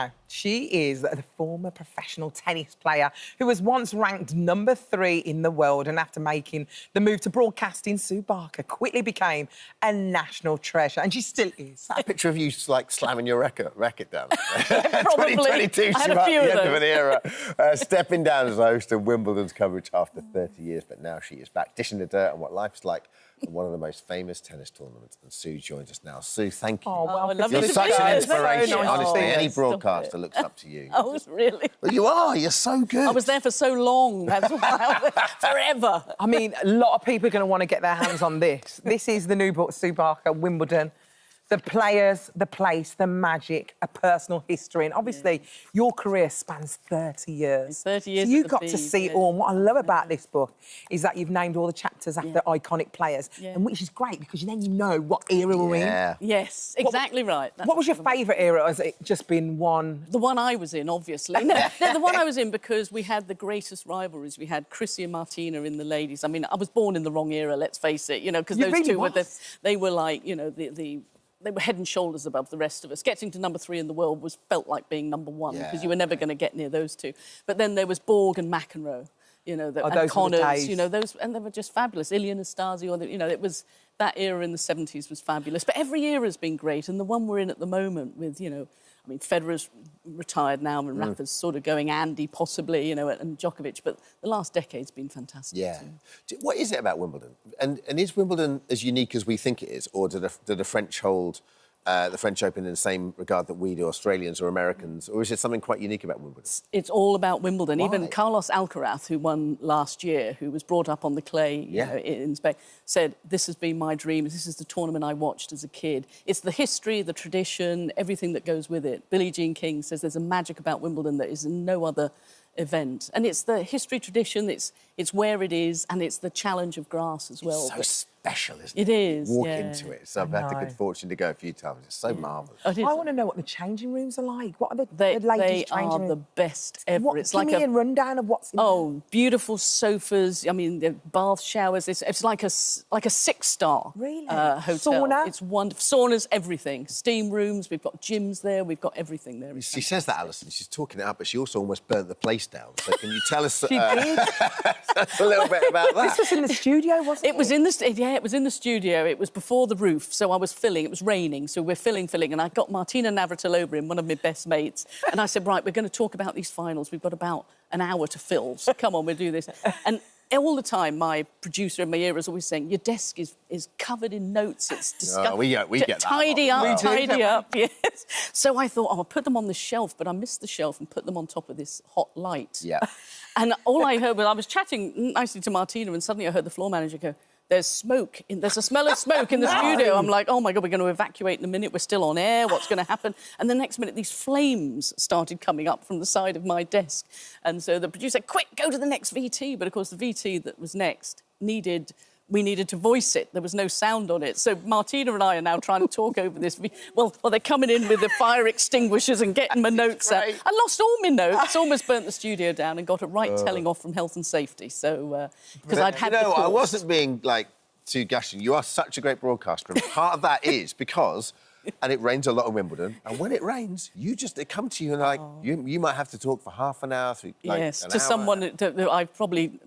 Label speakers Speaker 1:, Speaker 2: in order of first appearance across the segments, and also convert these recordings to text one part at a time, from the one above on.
Speaker 1: Now, she is the former professional tennis player who was once ranked #3 in the world, and after making the move to broadcasting, Sue Barker quickly became a national treasure, and she still is.
Speaker 2: That picture of you, like, slamming your racket down.
Speaker 3: Probably.
Speaker 2: 2022,
Speaker 3: I had
Speaker 2: she
Speaker 3: a
Speaker 2: was at
Speaker 3: few
Speaker 2: the
Speaker 3: of
Speaker 2: end of
Speaker 3: those.
Speaker 2: an era. Stepping down as host of Wimbledon's coverage after 30 years, but now she is back, dishing the dirt on what life is like at one of the most famous tennis tournaments. And Sue joins us now. Sue, thank you.
Speaker 1: Oh, well,
Speaker 3: lovely
Speaker 2: You're
Speaker 3: to
Speaker 2: such
Speaker 3: be
Speaker 2: an
Speaker 3: here.
Speaker 2: inspiration.
Speaker 1: So nice.
Speaker 2: Honestly,
Speaker 1: Oh,
Speaker 2: any
Speaker 3: stop
Speaker 2: broadcaster
Speaker 3: it.
Speaker 2: looks up to you.
Speaker 3: Oh, really?
Speaker 2: Well, you are. You're so good.
Speaker 3: I was there for so long. That's why I was forever.
Speaker 1: I mean, a lot of people are going to want to get their hands on this. This is the new book, Sue Barker, Wimbledon. The players, the place, the magic, a personal history. And obviously, your career spans 30 years.
Speaker 3: 30 years
Speaker 1: So you
Speaker 3: at the
Speaker 1: got to
Speaker 3: Beeb,
Speaker 1: see it
Speaker 3: yeah.
Speaker 1: all. And what I love about this book is that you've named all the chapters after iconic players,
Speaker 3: Yeah.
Speaker 1: and which is great because then you know what era we're in.
Speaker 2: Yeah.
Speaker 3: Yes, exactly right. That's
Speaker 1: What was your favourite era, or has it just been one?
Speaker 3: The one I was in, obviously. No, the one I was in because we had the greatest rivalries. We had Chrissy and Martina in the ladies. I mean, I was born in the wrong era, let's face it, you know, because
Speaker 1: You
Speaker 3: those
Speaker 1: really
Speaker 3: two were
Speaker 1: was.
Speaker 3: they were like, you know, they were head and shoulders above the rest of us. Getting to #3 in the world felt like being #1 because you were never going to get near those two. But then there was Borg and McEnroe, you know,
Speaker 1: those were
Speaker 3: and
Speaker 1: the
Speaker 3: Connors,
Speaker 1: days.
Speaker 3: you know, those, and they were just fabulous. Ilya Nastasi, or you know, it was that era in the 70s was fabulous. But every era has been great, and the one we're in at the moment with, you know, I mean, Federer's retired now, and Rafa's sort of going Andy, possibly, you know, and Djokovic. But the last decade's been fantastic.
Speaker 2: Yeah.
Speaker 3: Too.
Speaker 2: What is it about Wimbledon? And is Wimbledon as unique as we think it is, or do the French hold the French Open in the same regard that we do, Australians or Americans, or is it something quite unique about Wimbledon?
Speaker 3: It's all about Wimbledon.
Speaker 2: Why?
Speaker 3: Even Carlos Alcaraz, who won last year, who was brought up on the clay you know, in Spain, said, this has been my dream. This is the tournament I watched as a kid. It's the history, the tradition, everything that goes with it. Billie Jean King says there's a magic about Wimbledon that is in no other event. And it's the history, tradition, it's where it is, and it's the challenge of grass as well.
Speaker 2: It's so special, isn't
Speaker 3: It
Speaker 2: it?
Speaker 3: is,
Speaker 2: Walk
Speaker 3: yeah.
Speaker 2: into it. So I've had the good fortune to go a few times. It's so marvellous.
Speaker 3: Oh, it is.
Speaker 1: I want to know what the changing rooms are like. What are the
Speaker 3: They
Speaker 1: latest changing
Speaker 3: are
Speaker 1: rooms?
Speaker 3: the best ever.
Speaker 1: What,
Speaker 3: It's
Speaker 1: give
Speaker 3: like
Speaker 1: me a rundown of what's in
Speaker 3: Oh, beautiful sofas. I mean, the bath showers. It's like a 6-star
Speaker 1: Really?
Speaker 3: hotel.
Speaker 1: Sauna?
Speaker 3: It's wonderful. Saunas, everything. Steam rooms. We've got gyms there. We've got everything there.
Speaker 2: She says that, Alison. She's talking it up, but she also almost burnt the place down. So can you tell us
Speaker 1: She did.
Speaker 2: a little bit about that?
Speaker 1: This was in the studio, wasn't it?
Speaker 3: It was in the it was in the studio. It was before the roof, so I was filling. It was raining, so we're filling, and I got Martina Navratilova in, one of my best mates, and I said, right, we're going to talk about these finals. We've got about an hour to fill, so come on, we'll do this. And all the time, my producer in my ear is always saying, your desk is covered in notes. It's disgusting.
Speaker 2: Oh, we get that
Speaker 3: Tidy
Speaker 2: a lot.
Speaker 3: up, tidy up, yes. So I thought, I'll put them on the shelf, but I missed the shelf and put them on top of this hot light.
Speaker 2: Yeah.
Speaker 3: And all I heard was, I was chatting nicely to Martina, and suddenly I heard the floor manager go, there's a smell of smoke in the studio. I'm like, oh, my God, we're going to evacuate in a minute. We're still on air. What's going to happen? And the next minute, these flames started coming up from the side of my desk. And so the producer said, quick, go to the next VT. But, of course, the VT that was next we needed to voice it. There was no sound on it. So Martina and I are now trying to talk over this. Well, they're coming in with the fire extinguishers and getting my notes out. I lost all my notes, almost burnt the studio down and got a right telling off from health and safety. So, because I'd had
Speaker 2: No,
Speaker 3: the
Speaker 2: I
Speaker 3: course.
Speaker 2: wasn't being, like, too gushing. You are such a great broadcaster, and part of that is because... And it rains a lot in Wimbledon. And when it rains, they come to you and, like, you might have to talk for half an hour. Like,
Speaker 3: yes,
Speaker 2: an
Speaker 3: to
Speaker 2: hour.
Speaker 3: someone that I probably...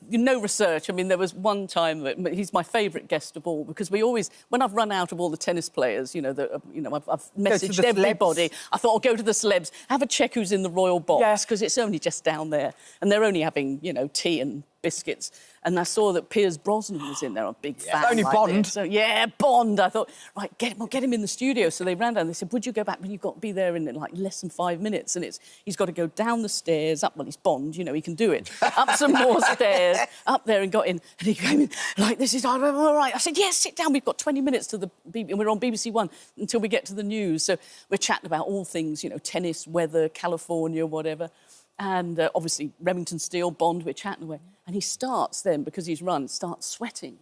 Speaker 3: No research. I mean, there was one time that he's my favourite guest of all, because we always... When I've run out of all the tennis players, I've messaged everybody. I thought, I'll go to the celebs, have a check who's in the royal box, because it's only just down there. And they're only having, tea and biscuits. And I saw that Piers Brosnan was in there, a big fan.
Speaker 1: Only Bond.
Speaker 3: So, yeah, Bond. I thought, right, get him in the studio. So they ran down. They said, would you go back? But you've got to be there in, like, less than 5 minutes. And he's got to go down the stairs, up... Well, he's Bond, he can do it. Up some more stairs, up there and got in. And he came in, like, this is all right. I said, yes, sit down. We've got 20 minutes to we're on BBC One until we get to the news. So we're chatting about all things, tennis, weather, California, whatever. And obviously Remington Steele, Bond, we're chatting away. And he starts then, because he's starts sweating.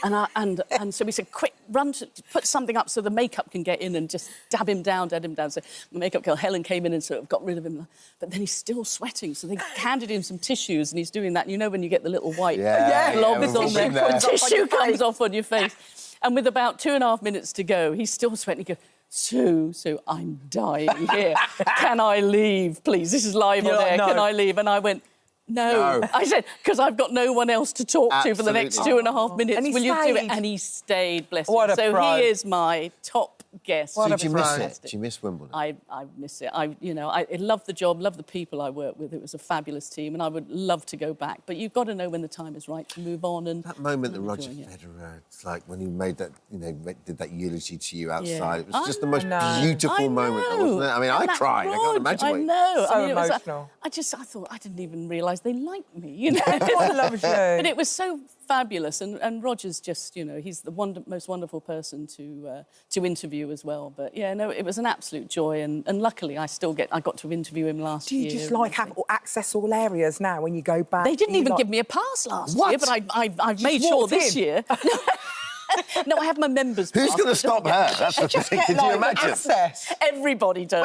Speaker 3: And so we said, quick, run to put something up so the makeup can get in and just dab him down. So the makeup girl, Helen, came in and sort of got rid of him. But then he's still sweating, so they handed him some tissues and he's doing that. When you get the little white blobs on there, the tissue comes off on your face. And with about 2.5 minutes to go, he's still sweating. He goes, Sue, I'm dying here. Can I leave, please? This is live on air.
Speaker 1: No.
Speaker 3: Can I leave? And I went, no. I said, because I've got no one else to talk to for the next 2.5 minutes.
Speaker 1: And he
Speaker 3: Will you do it?
Speaker 1: stayed.
Speaker 3: And he stayed, bless him.
Speaker 1: What a
Speaker 3: So
Speaker 1: pro.
Speaker 3: he is my top guest.
Speaker 1: What a
Speaker 2: Did you miss
Speaker 1: pro.
Speaker 2: it? Did you miss Wimbledon?
Speaker 3: I miss it. I love the job, love the people I work with. It was a fabulous team, and I would love to go back. But you've got to know when the time is right to move on. And
Speaker 2: That moment that Roger
Speaker 3: enjoying it.
Speaker 2: Federer, it's like when he made that, did that eulogy to you outside.
Speaker 3: Yeah.
Speaker 2: It was just the most
Speaker 1: know.
Speaker 2: beautiful moment, wasn't it? I mean, I
Speaker 3: And
Speaker 2: cried. I can't imagine.
Speaker 3: I know.
Speaker 1: So
Speaker 3: I mean, it was
Speaker 1: emotional.
Speaker 3: I thought I didn't even realise they liked me. You know.
Speaker 1: Everyone loves you.
Speaker 3: But it was so fabulous, and Roger's just, he's the most wonderful person to interview as well. But yeah, no, it was an absolute joy, and luckily I got to interview him last
Speaker 1: Do you
Speaker 3: year.
Speaker 1: just like have access all areas now when you go back?
Speaker 3: They didn't
Speaker 1: Do you
Speaker 3: even
Speaker 1: like-
Speaker 3: give me a pass last
Speaker 1: What?
Speaker 3: year, but I've made sure
Speaker 1: walked
Speaker 3: this
Speaker 1: in?
Speaker 3: year. No, I have my members' pass.
Speaker 2: Who's going to
Speaker 3: but
Speaker 2: stop her? That's the thing.
Speaker 1: Get,
Speaker 2: Could you
Speaker 1: like,
Speaker 2: imagine?
Speaker 1: access.
Speaker 3: Everybody does.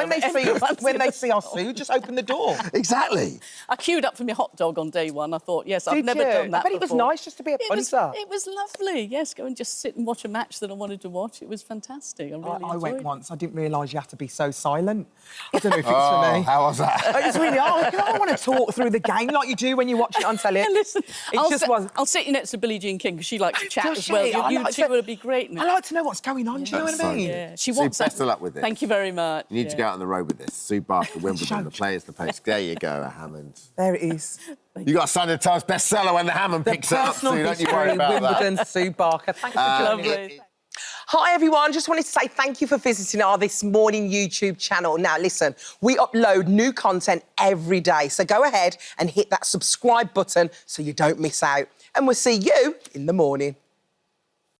Speaker 1: When they see us, Sue, just open the door.
Speaker 2: Exactly.
Speaker 3: I queued up for my hot dog on day one. I thought, yes, I've
Speaker 1: Did
Speaker 3: never
Speaker 1: you?
Speaker 3: done that
Speaker 1: I bet it was
Speaker 3: before.
Speaker 1: nice just to be a
Speaker 3: It was,
Speaker 1: punter.
Speaker 3: it was lovely, yes. Go and just sit and watch a match that I wanted to watch. It was fantastic. I really
Speaker 1: I
Speaker 3: enjoyed
Speaker 1: went
Speaker 3: it.
Speaker 1: once. I didn't realise you have to be so silent. I don't know if it's for me.
Speaker 2: How was that?
Speaker 1: It's really hard. I don't want to talk through the game like you do when you watch it on telly.
Speaker 3: Hey, listen,
Speaker 1: It
Speaker 3: I'll sit you next to Billie Jean King because she likes to chat
Speaker 1: Does
Speaker 3: as well.
Speaker 1: she? I
Speaker 3: You
Speaker 1: like
Speaker 3: two
Speaker 1: to-
Speaker 3: would be great.
Speaker 1: I like to know what's going on. Do you know
Speaker 2: That's
Speaker 1: what I
Speaker 2: so
Speaker 1: mean?
Speaker 2: good.
Speaker 3: Yeah, she
Speaker 2: Sue,
Speaker 3: wants
Speaker 2: best
Speaker 3: that.
Speaker 2: of luck with it.
Speaker 3: Thank you very much.
Speaker 2: You need to go out on the road with this. Sue Barker, Wimbledon, the players, the post. There you go, a Hammond.
Speaker 1: There it is.
Speaker 2: You got a Sunday Times bestseller when the Hammond
Speaker 1: The
Speaker 2: picks it up,
Speaker 1: personal
Speaker 2: Sue. Don't you
Speaker 1: history
Speaker 2: worry
Speaker 1: of
Speaker 2: about that.
Speaker 1: Wimbledon, Sue Barker. Thanks for joining us.
Speaker 3: Lovely.
Speaker 1: Hi, everyone. Just wanted to say thank you for visiting our This Morning YouTube channel. Now, listen, we upload new content every day, so go ahead and hit that subscribe button so you don't miss out. And we'll see you in the morning.